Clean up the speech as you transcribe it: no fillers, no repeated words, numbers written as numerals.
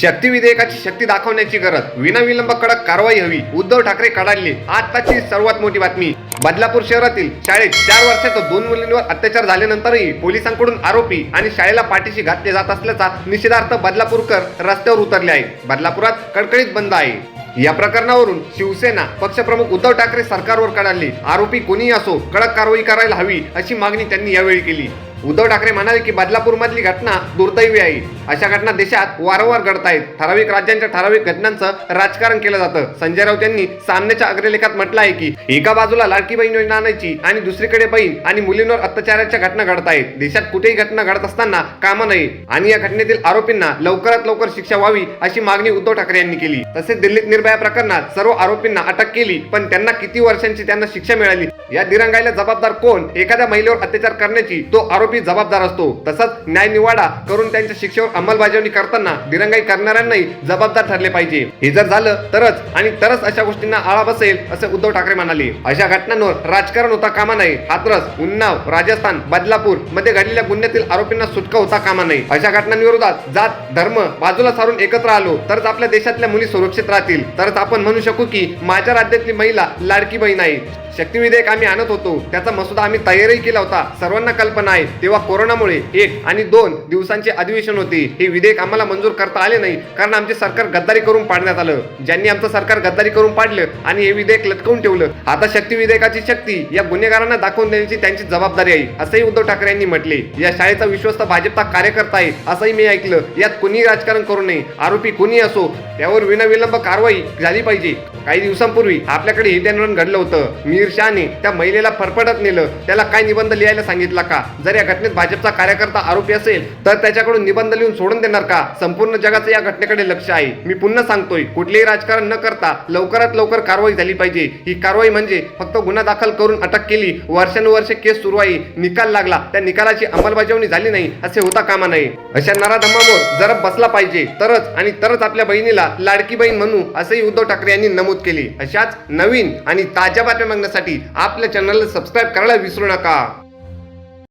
शक्ती विधेयकाची शक्ती दाखवण्याची गरज, विनाविलंब कडक कारवाई हवी, उद्धव ठाकरे कडाडले. आताची सर्वात मोठी बातमी. बदलापूर शहरातील शाळेत 4 वर्षात 2 मुलींवर अत्याचार झाल्यानंतरही पोलिसांकडून आरोपी आणि शाळेला पाठीशी घातले जात असल्याचा निषेधार्थ बदलापूरकर रस्त्यावर उतरले आहेत. बदलापुरात कडकडीत बंद आहे. या प्रकरणावरून शिवसेना पक्षप्रमुख उद्धव ठाकरे सरकारवर कडाडले. आरोपी कोणीही असो, कडक कारवाई करायला हवी अशी मागणी त्यांनी यावेळी केली. उद्धव ठाकरे म्हणाले की बदलापूरमधली घटना दुर्दैवी आहे. अशा घटना देशात वारंवार घडत आहेत. ठराविक राज्यांच्या ठराविक घटनांचं राजकारण केलं जातं. संजय राऊत यांनी सामन्याच्या अग्रलेखात म्हटलं आहे की एका बाजूला लाडकी बहीण योजना आणायची आणि दुसरीकडे बहीण आणि मुलींवर अत्याचाराच्या घटना घडत आहेत. देशात कुठेही घटना घडत असताना कामा नये आणि या घटनेतील आरोपींना लवकरात लवकर शिक्षा व्हावी अशी मागणी उद्धव ठाकरे यांनी केली. तसेच दिल्लीत निर्भया प्रकरणात सर्व आरोपींना अटक केली, पण त्यांना किती वर्षांची त्यांना शिक्षा मिळाली? या दिरंगाईला जबाबदार कोण? एखाद्या महिलेवर अत्याचार करण्याची तो आरोपी जबाबदार असतो. तसंच न्यायनिवाडा करून त्यांच्या शिक्षेवर अंमलबजावणी करताना दिरंगाई करणाऱ्यांनाही जबाबदार ठरले पाहिजे. हे जर झालं तरच अशा गोष्टींना आळा बसेल असे उद्धव ठाकरे म्हणाले. अशा घटनांवर राजकारण होता कामा नये. हाथरस, उन्नाव, राजस्थान, बदलापूर मध्ये घडलेल्या गुन्ह्यातील आरोपींना सुटका होता कामा नये. अशा घटनांविरोधात जात धर्म बाजूला सारून एकत्र आलो तरच आपल्या देशातल्या मुली सुरक्षित राहतील. तरच आपण म्हणू शकू की माझ्या राज्यातली महिला लाडकी बहीण आहे. शक्ती विधेयक आम्ही आणत होतो, त्याचा मसुदा आम्ही तयारही केला होता. सर्वांना कल्पना आहे तेव्हा कोरोनामुळे 1 आणि 2 दिवसांचे अधिवेशन होते. हे विधेयक आम्हाला मंजूर करता आले नाही कारण आमचे सरकार गद्दारी करून पाडण्यात आलं. ज्यांनी आमचं सरकार गद्दारी करून पाडलं आणि हे विधेयक लटकवून ठेवलं. आता शक्ती विधेयकाची शक्ती या गुन्हेगारांना दाखवून देण्याची त्यांची जबाबदारी आहे असंही उद्धव ठाकरे यांनी म्हटले. या शाळेचा विश्वस्त भाजपचा कार्यकर्ता आहे असंही मी ऐकलं. यात कुणीही राजकारण करू नये. आरोपी कुणी असो त्यावर विनाविलंब कारवाई झाली पाहिजे. काही दिवसांपूर्वी आपल्याकडे हिट अँड रन घडलं होतं. मीर शाहने त्या महिलेला फरफटत नेलं. त्याला काय निबंध लिहायला सांगितला का? जर या घटनेत भाजपचा कार्यकर्ता आरोपी असेल तर त्याच्याकडून निबंध लिहून सोडून देणार का? संपूर्ण जगाचं या घटनेकडे लक्ष आहे. मी पुन्हा सांगतोय, कुठलेही राजकारण न करता लवकरात लवकर कारवाई झाली पाहिजे. ही कारवाई म्हणजे फक्त गुन्हा दाखल करून अटक केली, वर्षानुवर्षे केस सुरू आहे, निकाल लागला, त्या निकालाची अंमलबजावणी झाली नाही असे होता कामा नये. अशा नराधमांवर जरा बसला पाहिजे तरच आपल्या बहिणीला लाडकी बहीण म्हणू असंही उद्धव ठाकरे यांनी नमूद केले. अशाच नवीन आणि ताज्या बातम्या बघण्यासाठी आपल्या चॅनलला सबस्क्राईब करायला विसरू नका.